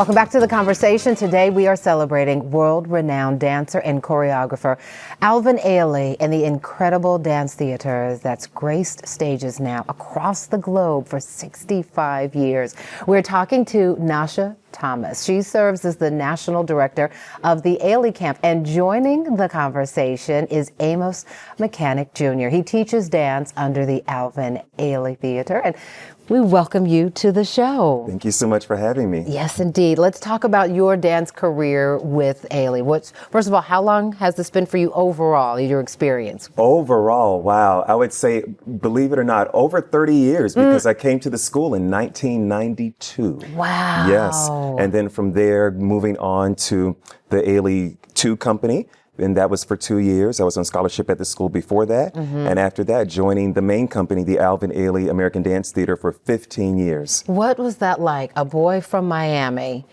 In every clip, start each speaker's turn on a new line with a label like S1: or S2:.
S1: Welcome back to The Conversation. Today we are celebrating world-renowned dancer and choreographer Alvin Ailey and the incredible dance theater that's graced stages now across the globe for 65 years. We're talking to Nasha Thomas. She serves as the National Director of the Ailey Camp, and joining the conversation is Amos Machanic Jr. He teaches dance under the Alvin Ailey Theater, and we welcome you to the show.
S2: Thank you so much for having me.
S1: Yes, indeed. Let's talk about your dance career with Ailey. First of all, how long has this been for you overall, your experience?
S2: Overall, wow. I would say, believe it or not, over 30 years because I came to the school in 1992.
S1: Wow.
S2: Yes. And then from there, moving on to the Ailey 2 company. And that was for 2 years. I was on scholarship at the school before that. And after that, joining the main company, the Alvin Ailey American Dance Theater, for 15 years.
S1: What was that like? A boy from Miami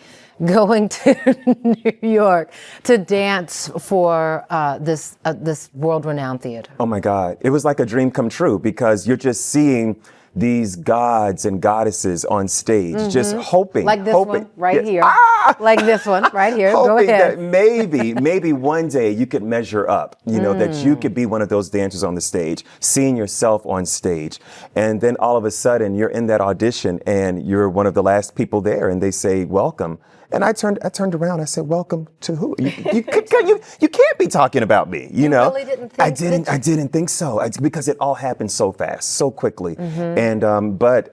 S1: going to New York to dance for this world-renowned theater?
S2: Oh my God. It was like a dream come true because you're just seeing these gods and goddesses on stage, just hoping.
S1: Like this one right here.
S2: Ah!
S1: Like this one right here. Go
S2: Hoping
S1: ahead.
S2: that maybe one day you could measure up, that you could be one of those dancers on the stage, seeing yourself on stage. And then all of a sudden you're in that audition and you're one of the last people there and they say, welcome. And I turned around. I said, "Welcome to who? You can't be talking about me." You know,
S1: really didn't think
S2: I didn't think so because it all happened so fast, so quickly. And but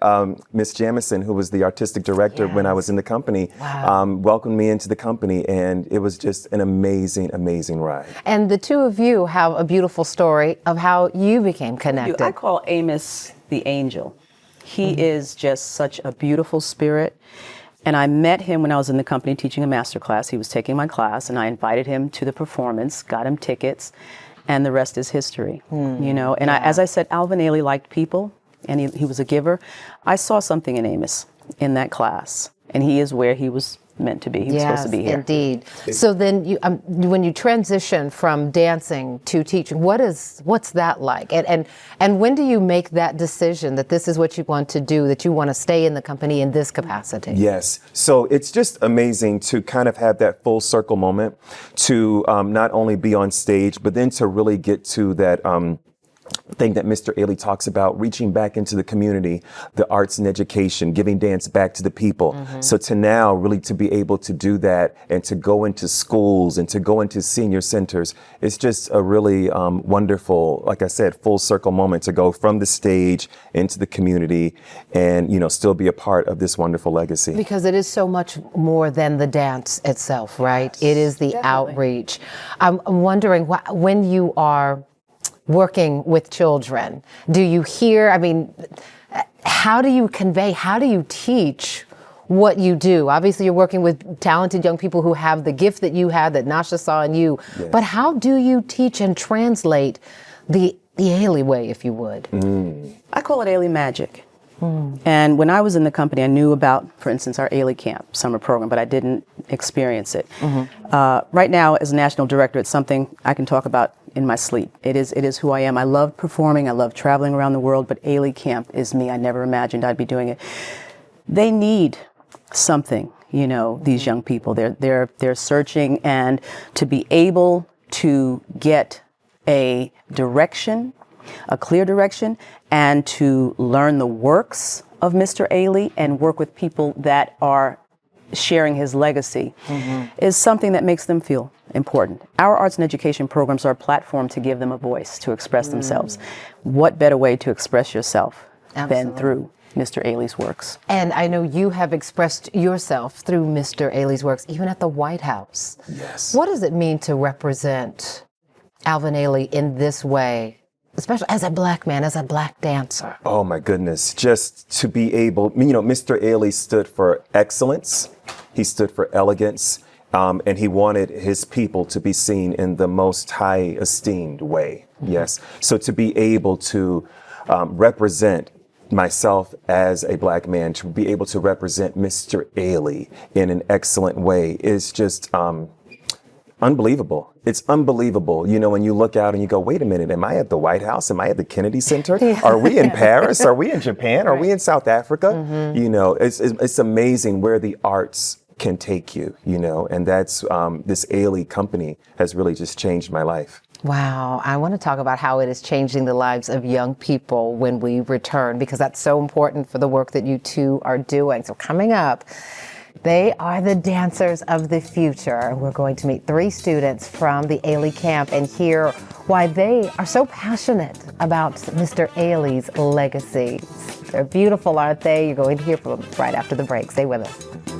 S2: Miss Jamison, who was the artistic director when I was in the company, welcomed me into the company, and it was just an amazing, amazing ride.
S1: And the two of you have a beautiful story of how you became connected.
S3: I call Amos the angel. He is just such a beautiful spirit. And I met him when I was in the company teaching a master class. He was taking my class, and I invited him to the performance, got him tickets, and the rest is history. And as I said, Alvin Ailey liked people, and he was a giver. I saw something in Amos in that class, and he is where he was meant to be. He was supposed to be here.
S1: Indeed. So then, when you transition from dancing to teaching, what's that like? And when do you make that decision that this is what you want to do, that you want to stay in the company in this capacity?
S2: Yes. So it's just amazing to kind of have that full circle moment to not only be on stage, but then to really get to that thing that Mr. Ailey talks about, reaching back into the community, the arts and education, giving dance back to the people. So to now really to be able to do that and to go into schools and to go into senior centers, it's just a really wonderful, like I said, full circle moment to go from the stage into the community and, still be a part of this wonderful legacy.
S1: Because it is so much more than the dance itself, right?
S3: Yes,
S1: it is the
S3: definitely.
S1: outreach. I'm wondering, when you are working with children, do you hear, how do you convey, how do you teach what you do? Obviously, you're working with talented young people who have the gift that you had, that Nasha saw in you.
S2: Yes.
S1: But how do you teach and translate the Ailey way, if you would?
S3: I call it Ailey magic. And when I was in the company, I knew about, for instance, our Ailey Camp summer program, but I didn't experience it. Right now, as National Director, it's something I can talk about in my sleep. It is who I am. I love performing. I love traveling around the world, but Ailey Camp is me. I never imagined I'd be doing it. They need something, these young people. They're searching, and to be able to get a direction, a clear direction, and to learn the works of Mr. Ailey and work with people that are sharing his legacy is something that makes them feel important. Our arts and education programs are a platform to give them a voice to express themselves. What better way to express yourself than through Mr. Ailey's works?
S1: And I know you have expressed yourself through Mr. Ailey's works, even at the White House.
S2: Yes.
S1: What does it mean to represent Alvin Ailey in this way, especially as a black man, as a black dancer?
S2: Oh my goodness, just to be able, Mr. Ailey stood for excellence, he stood for elegance, and he wanted his people to be seen in the most high esteemed way, yes. So to be able to represent myself as a black man, to be able to represent Mr. Ailey in an excellent way is just unbelievable. It's unbelievable, when you look out and you go, wait a minute, am I at the White House? Am I at the Kennedy Center? Are we in Paris? Are we in Japan? Are we in South Africa? It's amazing where the arts can take you, you know, and that's this Ailey company has really just changed my life.
S1: Wow. I want to talk about how it is changing the lives of young people when we return, because that's so important for the work that you two are doing. So coming up, they are the dancers of the future. We're going to meet 3 students from the Ailey Camp and hear why they are so passionate about Mr. Ailey's legacy. They're beautiful, aren't they? You're going to hear from them right after the break. Stay with us.